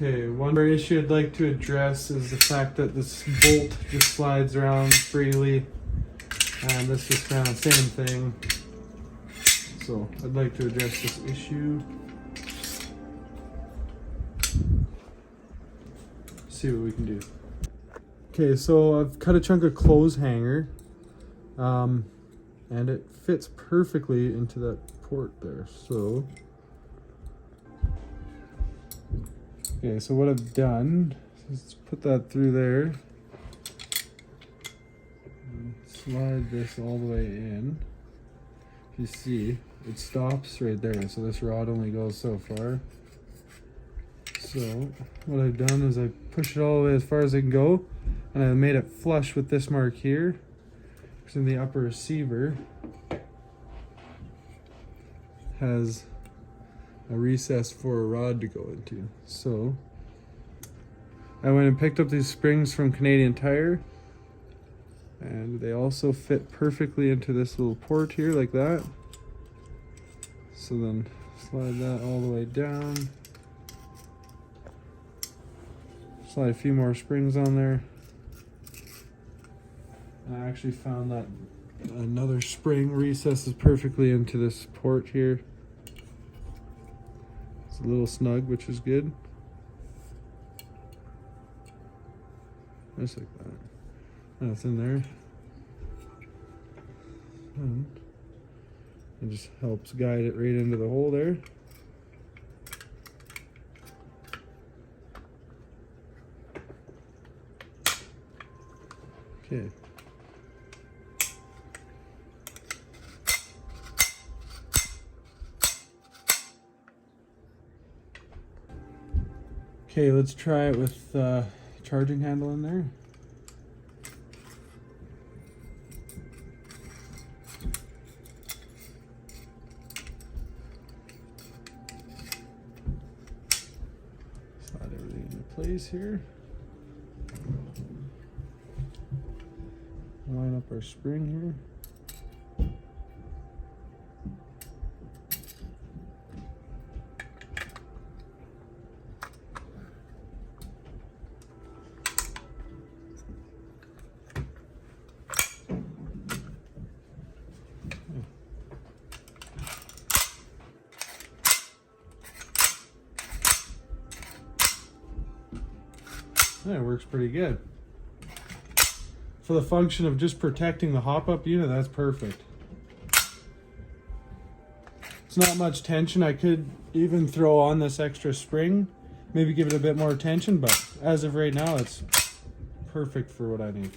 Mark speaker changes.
Speaker 1: Okay, one more issue I'd like to address is the fact that this bolt just slides around freely, and this is kind of the same thing. So I'd like to address this issue. See what we can do. Okay, so I've cut a chunk of clothes hanger, and it fits perfectly into that port there. So, okay, so what I've done is put that through there, and slide this all the way in. If you see, it stops right there, so this rod only goes so far. So what I've done is I push it all the way as far as I can go, and I made it flush with this mark here, because in the upper receiver has a recess for a rod to go into. So I went and picked up these springs from Canadian Tire, and they also fit perfectly into this little port here like that. So then slide that all the way down. Slide a few more springs on there. And I actually found that another spring recesses perfectly into this port here. It's a little snug, which is good. Just like that. That's in there. And it just helps guide it right into the hole there. Okay. Okay, let's try it with charging handle in there. Slide everything into place here. Line up our spring here. That works pretty good. For the function of just protecting the hop-up unit, that's perfect. It's not much tension. I could even throw on this extra spring, maybe give it a bit more tension, but as of right now, it's perfect for what I need.